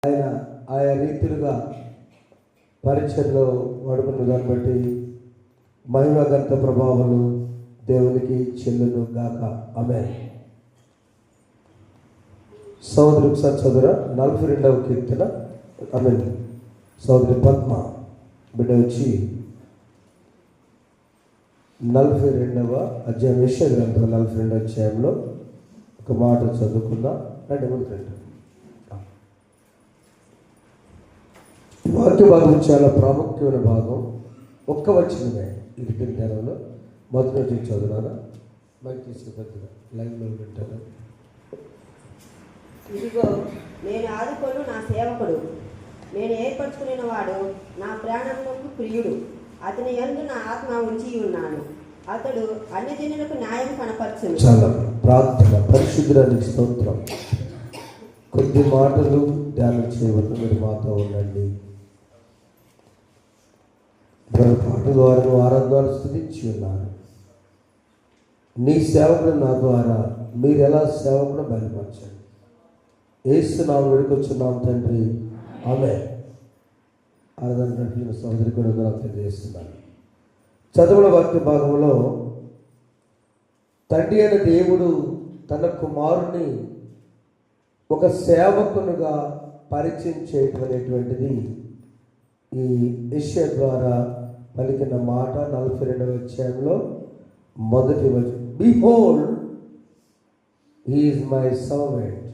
ఆయన ఆయా రీతిలుగా పరిచయలో వాడుకున్న దాన్ని బట్టి మహిమగంత ప్రభావాలు దేవునికి చెల్లును గాక. ఆమేన్. సోదరికి సత్సోదర 42వ కీర్తన. ఆమేన్. సోదరి పద్మ బిడ్డ వచ్చి 42వ అధ్యాయం, యెషయా గ్రంథం 42వ అధ్యాయంలో ఒక మాట చదువుకుందాం. రండి. వాక్య భాగం చాలా ప్రాముఖ్యమైన భాగం. ఒక్క వచనమే ఇది ధ్యానంలో మొదటి నుంచి చదువునా మైక్ తీసుకు పెద్దగా లైన్లో పెట్టాను. ఇదిగో నేను ఆదుకోను నా సేవకుడు, నేను ఏర్పరచుకున్న వాడు, నా ప్రాణములకు ప్రియుడు, అతని యందు నా ఆత్మ ఉంచి ఉన్నాను, అతడు అన్ని జనులకు న్యాయం కనపరచును. చాలా ప్రార్థన. పరిశుద్ధుడానికి స్తోత్రం. కొద్ది మాటలు ధ్యానం చేయవద్దు, మీరు మాతో ఉండండి. పాట ద్వారా ఆరాధన స్తుతించి ఉన్నారు. నీ సేవకుడు నా ద్వారా మీరు ఎలా సేవకుడు బయలుపరచండి. యేసునామములో వేడుకొచ్చున్నాం తండ్రి, ఆమేన్. ఆరాధన నడిపిన సోదరి కూడా తెలియజేస్తున్నాను. చదువుల వాక్య భాగంలో తండ్రి అయిన దేవుడు తన కుమారుని ఒక సేవకునిగా పరిచయం చేయటం అనేటువంటిది ఈ యెషయా ద్వారా పలికిన మాట. 42వ అధ్యాయంలో మొదటి వచనం, behold he is my servant.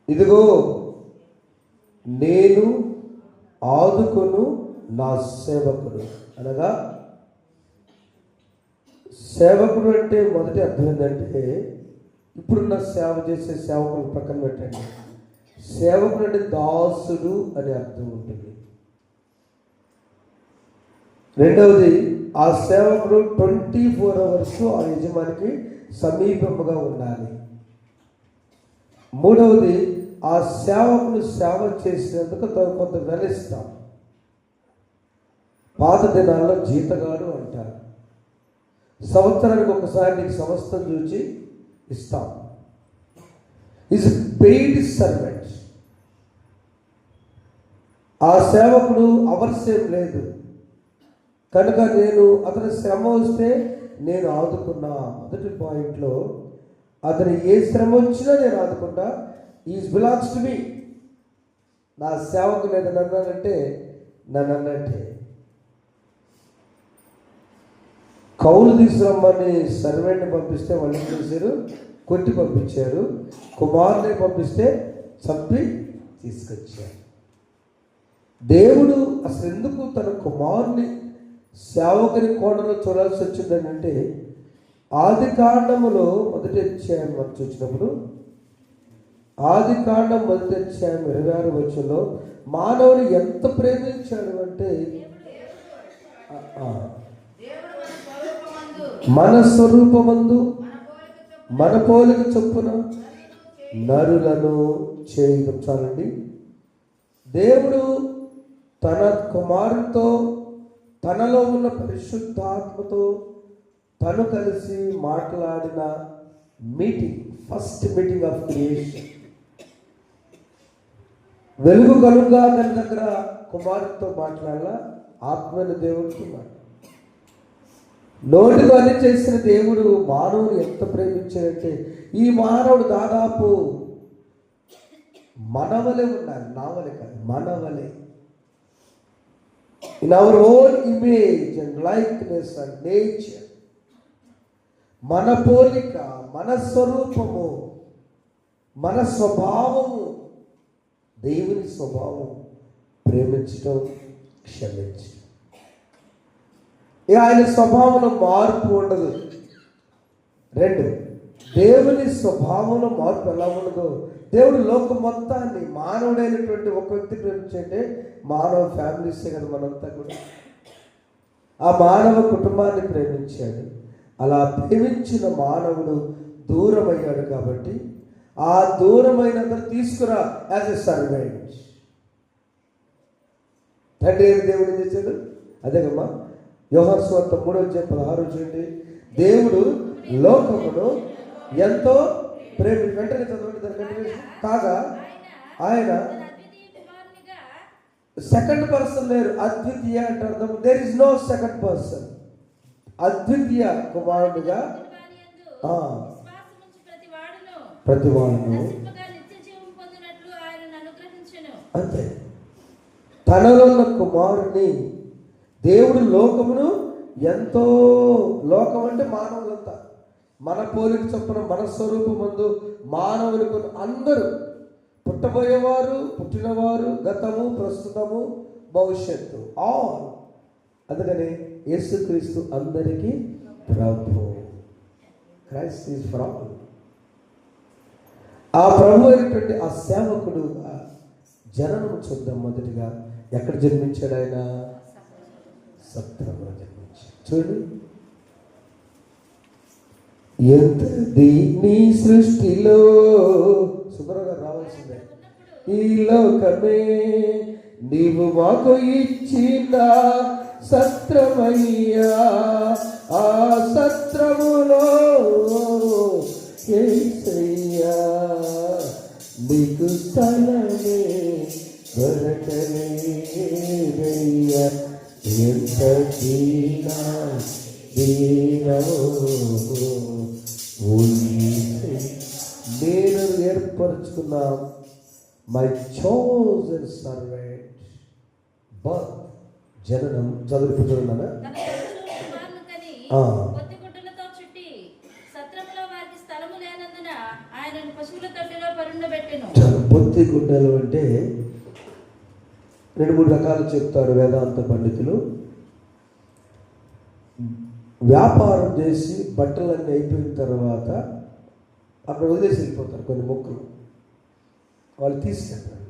ఇదిగో నేను ఆదుకొను నా సేవకుడు. అనగా సేవకుడు అంటే మొదటి అర్థం ఏంటంటే, ఇప్పుడున్న సేవ చేసే సేవకులు పక్కన పెట్టండి. సేవకుడు అంటే దాసుడు అనే అర్థం ఉంటుంది. రెండవది, ఆ సేవకుడు 24 hours ఆ యజమానికి సమీపముగా ఉండాలి. మూడవది, ఆ సేవకుడు సేవ చేసినందుకు కొంత వెలిస్తాం. పాత దినాల్లో జీతగాడు అంటారు. సంవత్సరానికి ఒకసారి నీకు సమస్తం చూచి ఇస్తాం. Is paid servant. ఆ సేవకుడు అవర్స్ ఏం లేదు కనుక నేను అతని శ్రమ వస్తే నేను ఆదుకున్నా. మొదటి పాయింట్లో అతను ఏ శ్రమ వచ్చినా నేను ఆదుకుంటా. Is belongs to me. నా సేవకుడు ఏదైనా అన్నానంటే నన్ను అన్నట్టే. కౌలు తీసుకురమ్మని సర్వెంట్ని పంపిస్తే వాళ్ళు ఏం చేశారు? కొట్టి పంపించారు. కుమారుని పంపిస్తే చంపి తీసుకొచ్చారు. దేవుడు అసలు ఎందుకు తన కుమారుని సేవకుని కోణంలో చూడాల్సి వచ్చిందంటే, ఆది కాండములో మొదటి అధ్యాయం మనం చూసినప్పుడు, ఆది కాండం మొదటి అధ్యాయం 26వ వచనంలో మానవుని ఎంత ప్రేమించాడు అంటే, మన స్వరూపమందు మన పోలిక చొప్పున నరులను చేయడం. చాలండి. దేవుడు తన కుమారుతో తనలో ఉన్న పరిశుద్ధాత్మతో తను కలిసి మాట్లాడిన meeting, first meeting of creation. వెలుగు కలుగా తన దగ్గర కుమారుతో మాట్లాడాల, ఆత్మని దేవుడితో మాట్లాడాలి. నోటితో అన్ని చేసిన దేవుడు మానవుని ఎంత ప్రేమించాడంటే, ఈ మానవుడు దాదాపు మనవలే ఉండాలి. నావలే కాదు, మనవలే. In our own image and likeness and nature. మన పోలిక, మన స్వరూపము, మన స్వభావము. దేవుని స్వభావం ప్రేమించడం, క్షమించడం. ఆయన స్వభావంలో మార్పు ఉండదు. రెండు, దేవుని స్వభావంలో మార్పు ఎలా ఉండదు. దేవుడు లోకం మొత్తాన్ని, మానవుడైనటువంటి ఒక వ్యక్తి ప్రేమించంటే మానవ ఫ్యామిలీసే కదా మనంతా కూడా. ఆ మానవ కుటుంబాన్ని ప్రేమించాడు. అలా ప్రేమించిన మానవుడు దూరమయ్యాడు కాబట్టి ఆ దూరమైనంత తీసుకురా యాజ్ ఎ సర్వెంట్. తండ్రి అయిన దేవుడు ఏం చేశాడు? అదే కమ్మా, యోహాను సువార్త 3:16 చూడండి. దేవుడు లోకమును ఎంతో ప్రేమి, వెంటనే చదవండి. కాగా ఆయన సెకండ్ పర్సన్ లేరు, అద్వితీయ అంటే అర్థం. There is no second person. అద్వితీయ కుమారుడిగా ప్రతి వాడును అంతే. తనలో ఉన్న కుమారుని దేవుడు లోకమును ఎంతో, లోకం అంటే మానవులంతా, మన పోలిక చొప్పున మన స్వరూపమందు మానవులకు అందరూ, పుట్టబోయేవారు, పుట్టినవారు, గతము, ప్రస్తుతము, భవిష్యత్తు, ఆల్. అందుకని యేసుక్రీస్తు అందరికీ ప్రభు. Christ is for all. ఆ ప్రభు అయినటువంటి ఆ సేవకుడు జననం చూద్దాం. మొదటిగా ఎక్కడ జన్మించాడు ఆయన? సత్రంలో జన్మించాడు. చూడండి, ఎంత దీని సృష్టిలో శుభ్రంగా రావాల్సిందే. ఈ లోకమే నీవు మాకు ఇచ్చిన సత్రమయ్యా, ఆ సత్రములో యేసయ్యా నీకు స్థలమే దొరకలేదయ్యా, ఎంత నేను ఏర్పరచుకున్న మై చోజన్ సర్వెంట్ బర్త్, జననం. చదువుకుంటున్నానా? బొత్తి గుడ్డలు అంటే 2-3 రకాలు చెప్తారు వేదాంత పండితులు. వ్యాపారం చేసి బట్టలన్నీ అయిపోయిన తర్వాత అక్కడ వదిలేసి వెళ్ళిపోతారు కొన్ని మొక్కలు, వాళ్ళు తీసుకెళ్తారు.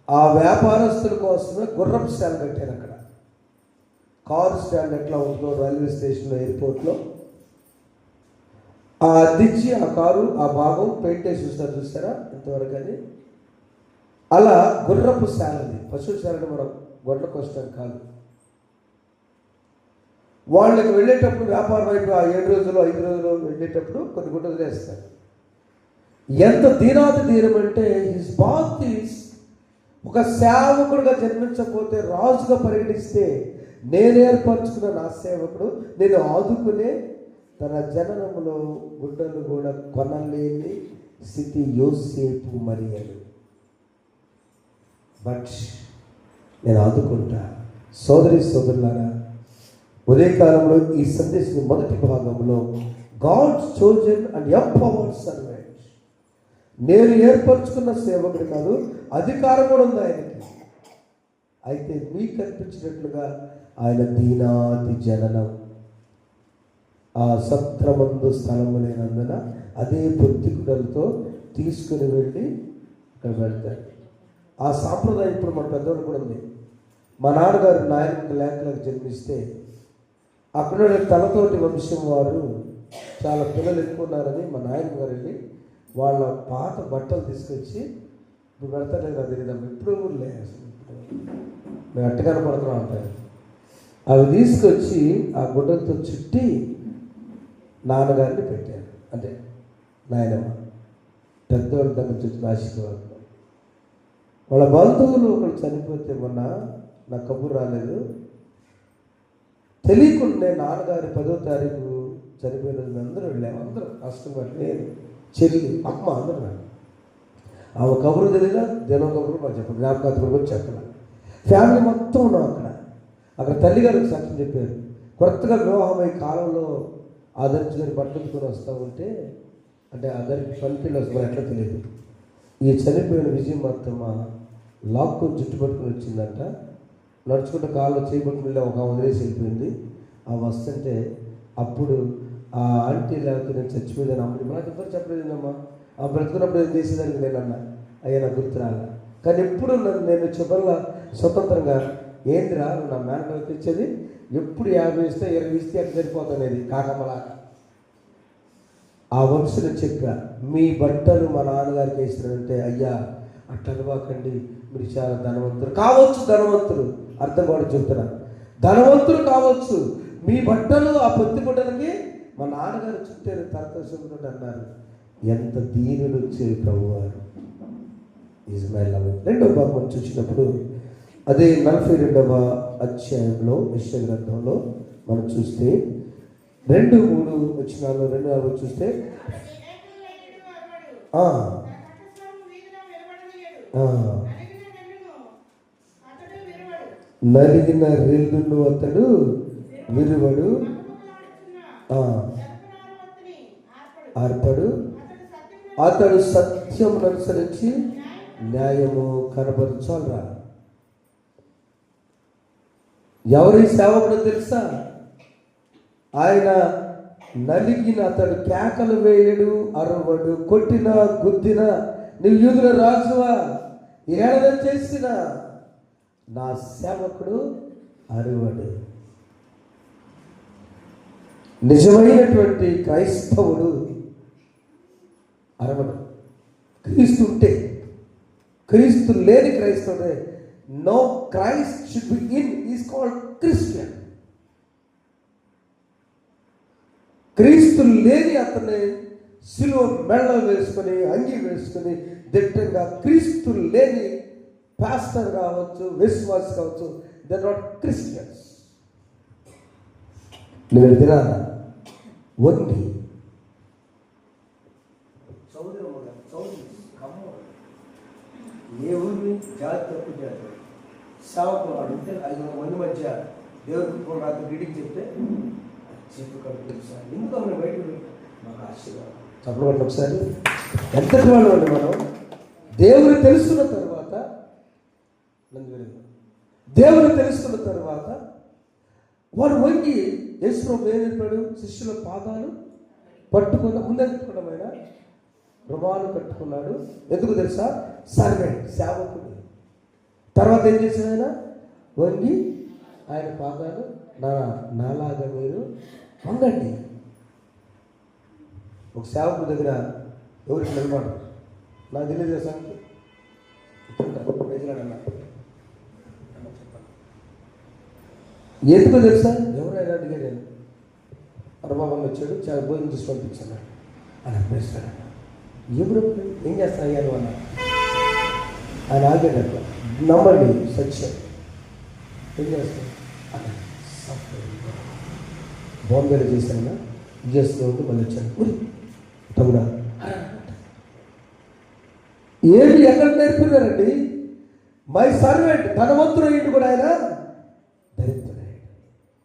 ఆ వ్యాపారస్తుల కోసమే గుర్రపు స్టాండ్ కట్టారు అక్కడ. కారు స్టాండ్ ఎట్లా ఉంటుందో రైల్వే స్టేషన్లో, ఎయిర్పోర్ట్లో ఆ అద్దిచ్చి ఆ కారు ఆ భాగం పెయింట్ వేసి చూస్తారు, చూస్తారా ఇంతవరకు? అని అలా గుర్రపు శాలని, పశువు శాలని మనం గొడ్లకు వస్తాం కాదు. వాళ్ళకి వెళ్ళేటప్పుడు వ్యాపారం వైపు ఆ 7 రోజులు 5 రోజులు వెళ్ళేటప్పుడు కొన్ని గుడ్డలు వేస్తారు. ఎంత దీనాతి దీనం అంటే హిస్ బాత్ ఈస్, ఒక సేవకుడుగా జన్మించకపోతే రాజుగా పరిగణిస్తే నేను ఏర్పరచుకున్న నా సేవకుడు నేను ఆదుకునే తన జననములో గుడ్డలు కూడా కొనలేని స్థితి యోసేపు మరియలు. బట్ నేను ఆదుకుంటా. సోదరి సోదరులారా, ఉదయకాలంలో ఈ సందేశం మొదటి భాగంలో God's chosen and empowered servant, నేను ఏర్పరచుకున్న సేవకుడు కాదు, అధికారం కూడా ఉంది ఆయనకి. అయితే మీకు కనిపించినట్లుగా ఆయన దీనాతి జననం, ఆ సత్రమందు స్థలము లేనందున అదే పొత్తికుడలతో తీసుకుని వెళ్ళి అక్కడ పెడతారు. ఆ సాంప్రదాయం ఇప్పుడు మన పెద్దవాళ్ళు కూడా ఉంది. మా నాన్నగారు నాయనకి లేఖలకు జన్మిస్తే అక్కడ తలతోటి వంశం వారు చాలా పిల్లలు ఎక్కువ ఉన్నారని మా నాయన గారు వెళ్ళి వాళ్ళ పాత బట్టలు తీసుకొచ్చి, ఇప్పుడు పెడతారు నాకు తెలియదమ్మా, ఇప్పుడు ఊర్లే మేము అట్టగానే పడుతున్నాం అంటారు. అవి తీసుకొచ్చి ఆ గుడ్డలతో చుట్టి నాన్నగారిని పెట్టారు. అంటే నాయనమ్మ పెద్దవాళ్ళ దగ్గర చూసిన ఆశీర్వాదం. వాళ్ళ బంధువులు ఒకళ్ళు చనిపోతే మొన్న నాకు కబురు రాలేదు, తెలియకుండా నాన్నగారి 10వ తారీఖు చనిపోయిన అందరూ వెళ్ళాము. అందరూ కష్టంగా, నేను చెల్లి అమ్మ అందరూ. ఆమె కబురు తెలియదా, దేనో కబురు మాకు చెప్పండి, జ్ఞాపకాలు కూడా చెప్పాలి. ఫ్యామిలీ మొత్తం ఉన్నాం అక్కడ తల్లిగారికి సాక్ష్యం చెప్పారు. కొత్తగా వివాహమై కాలంలో ఆదరించుకొని బట్టలుకొని వస్తూ ఉంటే, అంటే ఆదరికి పనిపిల్లి వస్తుంది ఎట్లా తెలియదు, ఈ చనిపోయిన విజయమత్తమ్మ లాక్కొని చుట్టుపట్టుకుని వచ్చిందంట. నడుచుకుంటే కాళ్ళు చేయబట్టుకుని ఒక వదిలేసి వెళ్ళిపోయింది. ఆ వస్తుంటే అప్పుడు ఆ ఆంటీ లేకపోతే నేను చచ్చిపోయిందని అమ్మని నాకు ఎవరు చెప్పలేదమ్మా, ఆ బ్రతుకున్నప్పుడు ఏం చేసేదానికి నేను అన్నా, అయ్యా నాకు గుర్తురాల. కానీ ఎప్పుడు నేను చివరిలో స్వతంత్రంగా ఏందిరా నా మేనకలు తెచ్చేది, ఎప్పుడు 50 ఇస్తే 20 ఇస్తే అక్కడ సరిపోతున్నది కాకమ్మలాగా. ఆ వంశులు చెప్పా, మీ బట్టలు మా నాన్నగారికి వేసినారంటే, అయ్యా అట్లా అనుకోకండి, మీరు చాలా ధనవంతులు కావచ్చు, ధనవంతులు అర్థం కూడా చెప్తున్నా, ధనవంతులు కావచ్చు, మీ బట్టలు ఆ పొత్తి బట్టలకి మా నాన్నగారు చుట్టారు తరతశుభ్రుడు అన్నారు. ఎంత దీనులు వచ్చేది ప్రభువారు. Is my love. రెండవ భాగం చూసినప్పుడు అదే 42వ అధ్యాయంలో యెషయా గ్రంథంలో మనం చూస్తే 2-3 వచనాలు 2-4 చూస్తే నలిగిన రెల్లును అతడు విరువడు, ఆర్పడు, అతడు సత్యమును అనుసరించి న్యాయము కనబరచాలరా. ఎవరి సేవకుడు తెలుసా? ఆయన నలిగిన, అతడు కేకలు వేయడు, అరవడు, కొట్టిన గుద్దిన, నువ్వు యూదుల రాజువా, ఏడద చేసిన నా సేవకుడు అరవడు. నిజమైనటువంటి క్రైస్తవుడు అరవడు. క్రీస్తు ఉంటే, క్రీస్తు లేని క్రైస్తవుడే. No Christ should be in is called Christian. క్రీస్తు లేని అతన్ని సిలువ మెళ్ళ వేసుకొని, అంగి వేసుకొని దిట్టంగా, క్రీస్తు లేని పాస్టర్ కావచ్చు, విశ్వాస్ కావచ్చు, దే ఆర్ నాట్ క్రిస్టియన్స్. నేను దినాన వంగి ఏ ఊరిని జాతి తప్పు చేస్తాడు సేవకుడు అడిగితే 500 మంది మధ్య దేవుడికి రాత్రి రీడింగ్ చెప్తే చెప్పు కడుపుతుంది సార్, ఎందుకు మనం బయటకు మాకు ఆశీర్వాదం చెప్పడం. ఒకసారి ఎంతటి వాళ్ళు అండి మనం దేవుడు తెలుసుకున్న తర్వాత, దేవుడు తెలుసుకున్న తర్వాత వాడు వంగి యేసు ఏం చెప్పాడు? శిష్యుల పాదాలు పట్టుకున్న, ముందెట్టుకోవడం ఆయన రుమాలు కట్టుకున్నాడు. ఎందుకు తెలుసా? సర్వెంట్, సేవకుడు. తర్వాత ఏం చేశాడు ఆయన? వంగి ఆయన పాదాలు, నాలాగా మీరు వంగండి. ఒక సేవకుడి దగ్గర ఎవరికి నిలబడు, నాకు తెలియదు సంగతి ఎందుకో తెలుసా? ఎవరైనా అడిగాడు, నేను అరబాబు వచ్చాడు, చాలా భోజనం చూసి పంపించాను అని అనిపిస్తాడు. ఎప్పుడు ఏం చేస్తాను అయ్యాను అన్న ఆయన ఆగేటట్ల నమ్మండి, సత్యం. ఏం చేస్తాను బాంబేలో చేశాను, చేస్తూ ఉంటే మళ్ళీ వచ్చాను. తమ్ముడా ఏమి ఎక్కడ నేర్పినారండి? మై సర్వెంట్, ధనవంతుడు ఇంటి కూడా ఆయన దరిద్రుడయ్యాడు.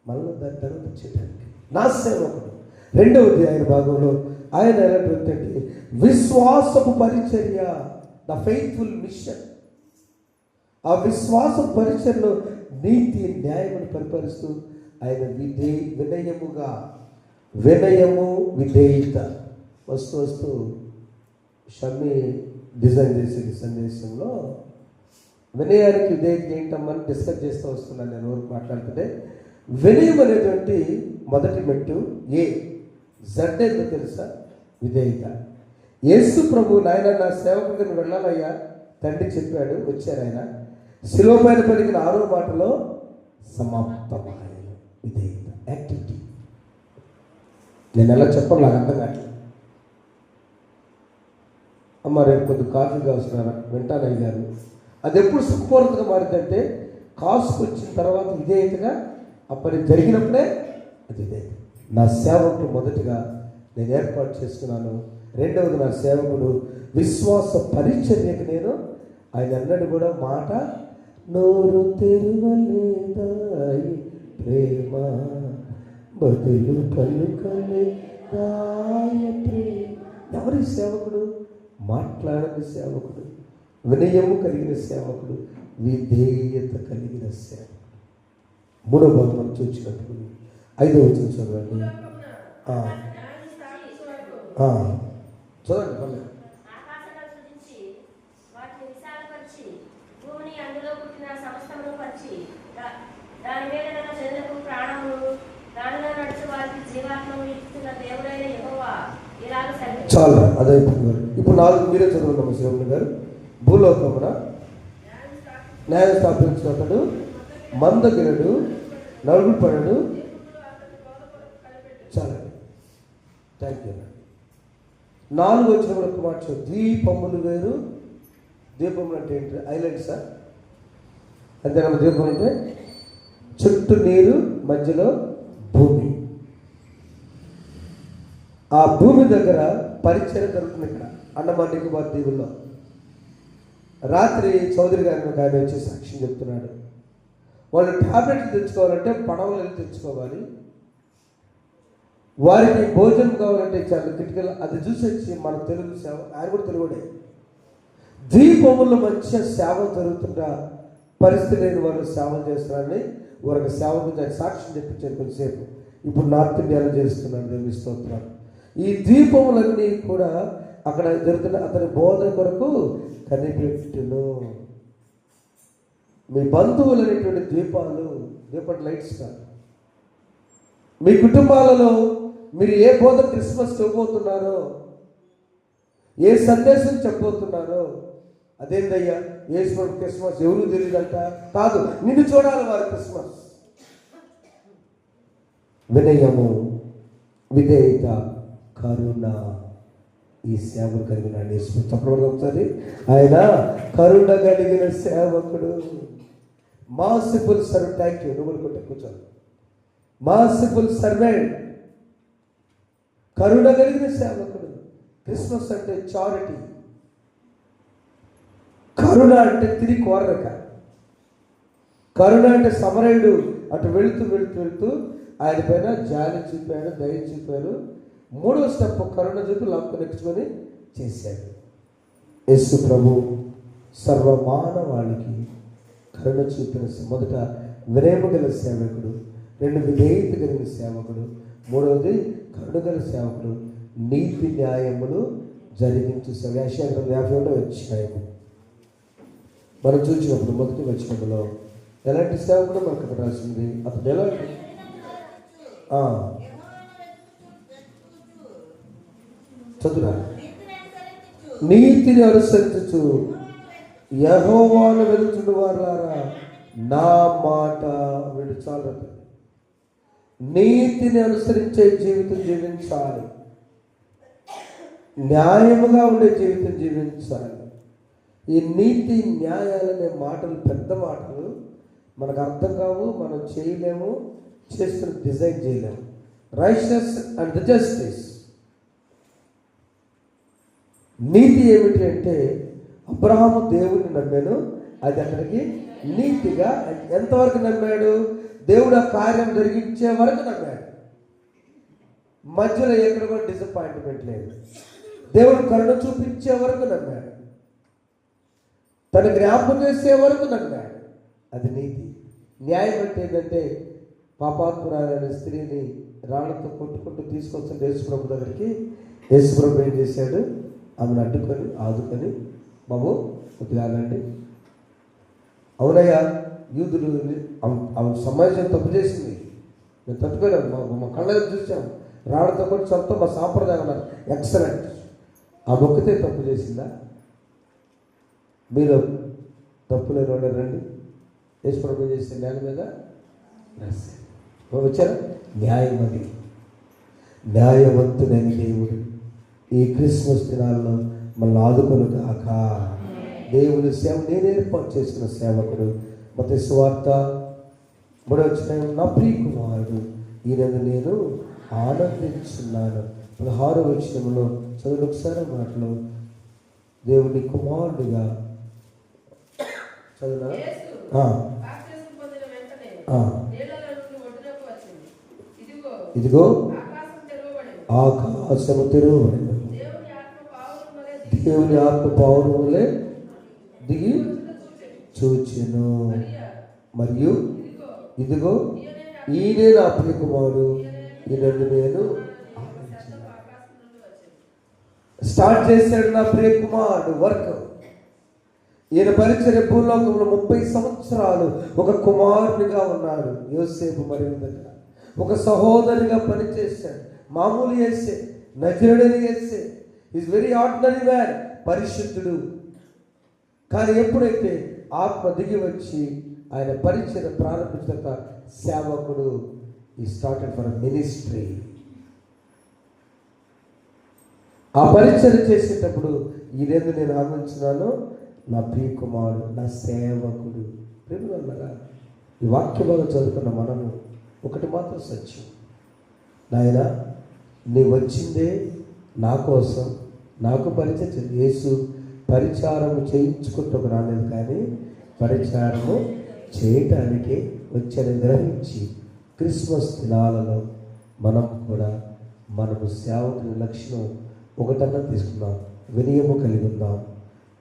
మళ్ళీ దాని తర్వాత వచ్చేటానికి నా సేవకుడు. రెండవది ఆయన భాగంలో ఆయన ఎలాంటి విశ్వాసపు పరిచర్య, ద ఫెయిత్ఫుల్ మిషన్. ఆ విశ్వాస పరిచర్యలో నీతి న్యాయమును పరిపాలిస్తూ ఆయన వినయము విధేయత వస్తూ షమ్మి డిజైన్ చేసేది సందేశంలో వినయానికి విధేయత ఏంటమ్మని డిస్కస్ చేస్తూ వస్తున్నాను నేను ఊరికి మాట్లాడుతుంటే. వినయం అనేటువంటి మొదటి మెట్టు జడ్ ఏంటో తెలుసా? విధేయత. యేసు ప్రభు, నాయన నా సేవకుడిని వెళ్ళాలయ్యా తండ్రి చెప్పాడు, వచ్చారు ఆయన. శిలువ పైన పలికిన 6వ మాటలో సమాప్తమైన విధేయత, యాక్టివిటీ. నేను ఎలా చెప్పాలి నాకు అర్థం కావట్లేదు. అమ్మ రేపు కొద్ది కాఫీ కాస్తున్నారా వింటాను అయ్యారు. అది ఎప్పుడు సుఖపూర్వకంగా మారిందంటే కాసుకొచ్చిన తర్వాత విధేయతగా, అప్పటి జరిగినప్పుడే అది విధేయత. నా సేవకుడు మొదటిగా నేను ఏర్పాటు చేసుకున్నాను. రెండవది నా సేవకుడు విశ్వాస పరిచర్యకు నేను ఆయన అన్నది కూడా మాట నోరు తెరవలేదాయి ప్రేమ బదులు పలుకలేదాయ ప్రేమ. ఎవరి సేవకుడు? మాట్లాడని సేవకుడు, వినయము కలిగిన సేవకుడు, విధేయత కలిగిన సేవకుడు. మూడో భాగం మనం చూసినప్పుడు 5వ వచనం చదవండి. చదవండి పల్లె. చాలా అదైపోతున్నారు. ఇప్పుడు 4 మీరే చదవండి శివమ్మ గారు. భూలోకమున న్యాయం స్థాపించిన అతడు మందగిరడు, నలుగురు పడడు. చాలా థ్యాంక్ యూ. 4 వచ్చిన కూడా మాట, ద్వీపములు వేరు ద్వీపములు అంటే ఏంటి? ఐలాండ్సా? అంతేనమ్మా. ద్వీపం అంటే చుట్టూ నీరు, మధ్యలో భూమి. ఆ భూమి దగ్గర పరిచయం జరుగుతుంది. ఇక్కడ అండమాన్ నికోబార్ దీవుల్లో రాత్రి చౌదరి గారిని ఒక ఆయన వచ్చి సాక్ష్యం చెప్తున్నాడు. వాళ్ళు టాబ్లెట్లు తెచ్చుకోవాలంటే పడవలు వెళ్ళి తెచ్చుకోవాలి. వారికి భోజనం కావాలంటే చాలా కిటికలు అది చూసి వచ్చి మన తెలుగు సేవ, ఆయన కూడా తెలుగుడే, ద్వీపముల మధ్య సేవ జరుగుతున్న పరిస్థితి లేని వాళ్ళు సేవ చేస్తున్నారని వారికి సేవ గురించి సాక్ష్యం చెప్పించారు కొంతసేపు. ఇప్పుడు నార్త్ ఇండియాలో చేస్తున్నాడు. దేవుని స్తోత్రం. ఈ ద్వీపములన్నీ కూడా అక్కడ జరుగుతున్న అతని బోధన కొరకు కనిపెట్టును. మీ బంధువులు అనేటువంటి ద్వీపం లైట్స్ కాదు. మీ కుటుంబాలలో మీరు ఏ బోధ క్రిస్మస్ ఇవ్వబోతున్నారో, ఏ సందేశం చెప్పబోతున్నారో, అదేందయ్యా యేసు క్రిస్మస్ ఎవరు తెలియదంట కాదు, నిన్ను చూడాలి వారు క్రిస్మస్. వినయము, విధేయత, కరుణ, ఈ సేవలు కలిగిన చెప్పడం ఒకసారి. ఆయన కరుణ కలిగిన సేవకుడు. మార్సిఫుల్ సర్వ్. Thank you. నువ్వు కొట్టే కూర్చోండి. మార్సిఫుల్ సర్వెంట్, కరుణ కలిగిన సేవకుడు. క్రిస్మస్ అంటే చారిటీ. కరుణ అంటే తిరిగి కోరక. కరుణ అంటే సమరయుడు అటు వెళుతూ ఆయన పైన జాలి చూపాడు, దయ చూపాడు. మూడవ స్టెప్ కరుణ చూపి లాక్కు నెచ్చుకొని చేశాడు. యేసు ప్రభు సర్వమానవాళికి కరుణ చూపిన మొదట వినయము గల సేవకుడు, రెండు విధేయత కలిగిన సేవకుడు, మూడవది కరుణ గల సేవకుడు, నీతి న్యాయములు జరిగించు సేవ. యెషయా 51వ అధ్యాయము మనం చూసినప్పుడు మొదటి వచనంలో ఎలాంటి సేవకుడు మనకు అక్కడ రాసింది. అతను ఎలాంటి చదువురా. నీతిని అనుసరించు యెహోవాను వెలుచున్న వారులారా నా మాట విను. చాలు. నీతిని అనుసరించే జీవితం జీవించాలి, న్యాయముగా ఉండే జీవితం జీవించాలి. ఈ నీతి న్యాయాలనే మాటలు పెద్ద మాటలు, మనకు అర్థం కావు, మనం చేయలేము, చేస్తున్న డిజైన్ చేయలేము. Righteous and justice. నీతి ఏమిటి అంటే అబ్రహాము దేవుడిని నమ్మాను, అది అక్కడికి నీతిగా. ఎంతవరకు నమ్మాడు? దేవుడు ఆ కార్యం జరిగించే వరకు నమ్మాడు. మధ్యలో ఎక్కడ కూడా డిసప్పాయింట్మెంట్ లేదు. దేవుడు కరుణ చూపించే వరకు నమ్మాడు, తన జ్ఞాపకం చేసే వరకు నమ్మాడు. అది నీతి. న్యాయం అంటే ఏంటంటే పాపాత్మురాలైన స్త్రీని రాళ్లతో కొట్టుకుంటూ తీసుకొచ్చిన యేసుప్రభు దగ్గరికి యేసుప్రభు ఏం చేశాడు? ఆమెను అడ్డుకొని ఆదుకొని, బాబు కొద్దిగానండి, అవునయ్యా యూదులు ఆమె సమాజం తప్పు చేసింది, మేము తట్టుకోలేము, మా కళ్ళకి చూసాము, రాళ్లతో కొట్టి చంపుతాం, మా సాంప్రదాయం అన్నారు. ఎక్సలెంట్. ఆ మొక్కితే తప్పు చేసిందా? మీరు తప్పు లేని వాళ్ళు రండి, యేసుప్రభు చేసే న్యాయం మీద వచ్చారా? న్యాయం. అది న్యాయవంతుడైన దేవుడు ఈ క్రిస్మస్ దినాల్లో మళ్ళీ ఆదుకొను కాక. దేవుని సేవ నేను ఏర్పాటు చేసుకున్న సేవకుడు. మత్తయి సువార్త 3వ అధ్యాయం, నా ప్రియ కుమారుడు ఈయన నేను ఆనందించున్నాను. 16వ వచనంలో చదువు ఒకసారి మాటలు. దేవుని కుమారుడిగా చదువునా? ఇదిగో ఆకాశము తెరవబడింది, దేవుని ఆత్మ పావురం వలె దిగి చూచెను, మరియు ఇదిగో ఈయనే నా ప్రియ కుమారుడు, ఈయనను నేను స్టార్ట్ చేశాడు. నా ప్రియ కుమారుడు వర్క్. ఈయన పరిచర్య భూలోకంలో 30 సంవత్సరాలు ఒక కుమారునిగా ఉన్నాడు. యోసేపు మరి దగ్గర ఒక సహోదరిగా పనిచేశాడు. మామూలు యేసే, నజరేయుడైన యేసే. ఈజ్ వెరీ ఆర్డినరీ మ్యాన్, పరిశుద్ధుడు. కానీ ఎప్పుడైతే ఆత్మ దిగి వచ్చి ఆయన పరిచర్య ప్రారంభించిన సేవకుడు, ఈ స్టార్టెడ్ ఫర్ మినిస్ట్రీ. ఆ పరిచర్య చేసేటప్పుడు ఇదేందు నేను ఆనందించినాను, నా ప్రియకుమారుడు, నా సేవకుడు. ప్రేమగా ఈ వాక్యభాగం చదువుకున్న మనము ఒకటి మాత్రం సత్యం, నాయన నీ వచ్చిందే నా కోసం, నాకు పరిచయం. యేసు పరిచారము చేయించుకుంటూ రాలేదు, కానీ పరిచారము చేయటానికి వచ్చని గ్రహించి క్రిస్మస్ దినాలలో మనం కూడా మనము సేవకుని లక్షణం ఒకటన్నా తీసుకుందాం. వినయము కలిగి ఉందాం.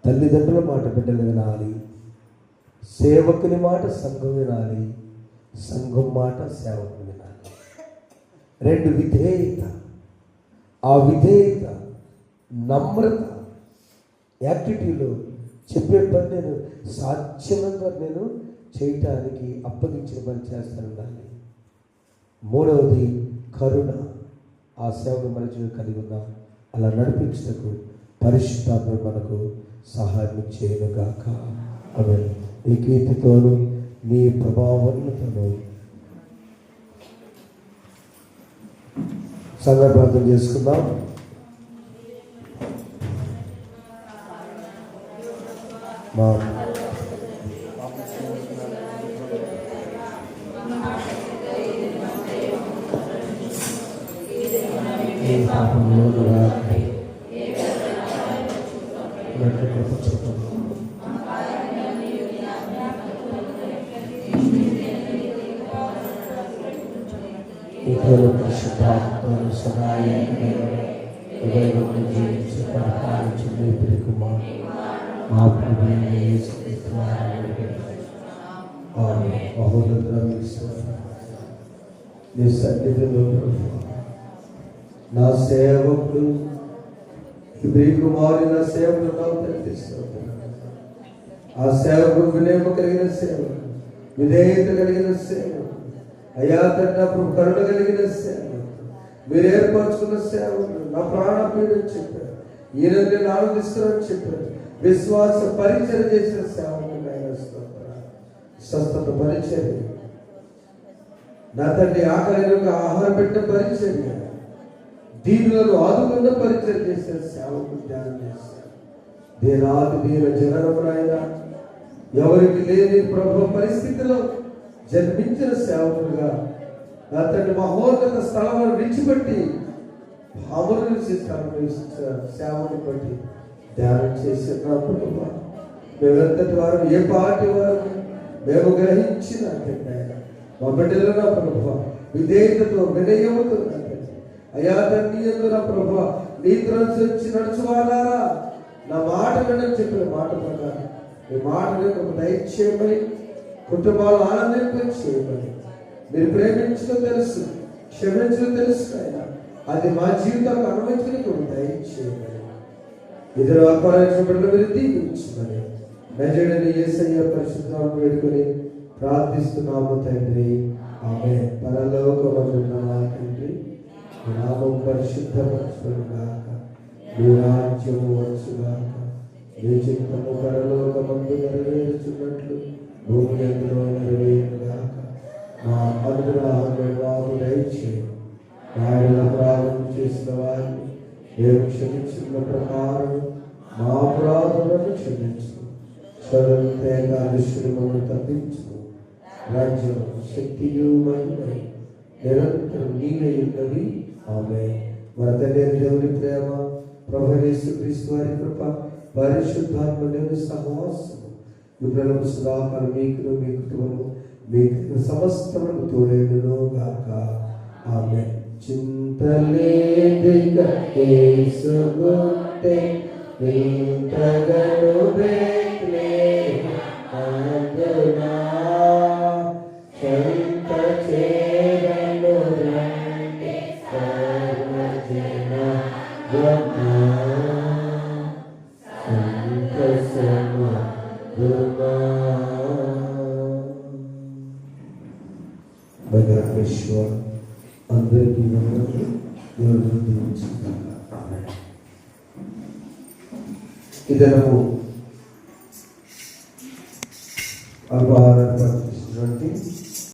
తల్లిదండ్రుల మాట బిడ్డలు వినాలి, సేవకుని మాట సంఘం వినాలి, సంఘం మాట సేవకుని వినాలి. రెండు విధేయత, ఆ విధేయత, నమ్రత, యాక్టివిటీలో చెప్పే పని నేను సాధ్యమైనంత నేను చేయటానికి అప్పగించిన పని చేస్తానండి. మూడవది కరుణ, ఆ సేవను మనసు కలిగి ఉందాం. అలా నడిపించటకు పరిశుద్ధాత్మ మనకు సహాయం చేయనుగాక. ఆమేన్. నీ కీర్తితోను నీ ప్రభావంతోను సంఘ ప్రార్థన చేసుకుందాం. మా నీ సన్నిధిలో నా సేవకుడు కుమారి నా సేవకుడు నాకు ప్రకటిస్తున్నాను. ఆ సేవకుడు వినయము కలిగిన సేవకుడు, విధేయత కలిగిన సేవకుడు, అయ్యా తండ్రి కరుణ కలిగిన సేవకుడు, మీరు ఏర్పరచుకున్న సేవకుడు, నా ప్రాణపీడని చెప్పారు, ఈయన నేను ఆనందిస్తున్నానని చెప్పారు. విశ్వాస పరిచయం చేసిన సేవకుడు, స్వస్థత పరిచర్య, నా తండ్రి ఆకలికి ఆహారం పెట్టిన పరిచర్య, దీనులను ఆదుకున్న పరిచయం చేసిన సేవకుడు ధ్యానం చేశారు. దేనాది దీన జనరమునైనా ఎవరికి లేని ప్రభు పరిస్థితిలో జన్మించిన సేవకుడుగా నా తండ్రి మహోన్నత స్థలమును విడిచిపెట్టి పాముల నుంచి సేవను బట్టి ధ్యానం చేసిన ప్రభు, మేమెంతటి వారు, ఏ పార్టీ వారు మేము గ్రహించిన మా బిడ్డలు నా ప్రభు విధేయతతో వినయముతో అయ్యా తండ్రి యందు నా ప్రభు నీతిని అనుసరించి నడుచువాలారా నా మాట వినని చెప్పిన మాట ప్రకారం మీ మాటలను దయచేయమని, కుటుంబాలు ఆనందింపచేయమని, మీరు ప్రేమించడం తెలుసు, క్షమించడం తెలుసు అయినా అది మా జీవితాలకు అనుమతిని దయచేయమని, ఇద్దరు అపారించిన బిడ్డలు మీరు దీవించమని నజరుడైన యేసయ్య పరిశుద్ధాత్మ వేడుకొని ప్రార్థిస్తున్నాము తండ్రి. ఆమేన్. పరలోకమందున్న మా తండ్రి, నీ నామం పరిశుద్ధపరచుగాక, నీ రాజ్యము వచ్చుగాక, నీ చిత్తము పరలోకమందు నెరవేర్చున్నట్లు భూమి యందును నెరవేరుగాక. మా అనుగ్రహాన్ని మాకు దయచేయండి. ఆయన అపరాధం చేసిన వారిని మేము క్షమించిన ప్రకారం మా అపరాధములను క్షమించు. మమ్మల్ని తప్పించు. రాజ్యం, శక్తియు మహిమయు నిరంతరం నీవే ఉన్నవి. ఆమేన్. మన తండ్రి దేవుని ప్రేమ, ప్రభువైన యేసుక్రీస్తు వారి కృప, పరిశుద్ధాత్మ దేవుని సహవాసము ఇప్పుడు సదాకాలం మీకును మీ కుటుంబము మీకు సమస్తములకు తోడేయును గాక. ఆమేన్. చింతలేదిక యేసుగుంటే ఇంతగను బెత్లెహేము అందునా చెంత చేరను రండి సర్వజన భగవేశ్వర అందరికీ ఇదనము అల్పాహారాన్ని ప్రార్థిస్తున్నటువంటి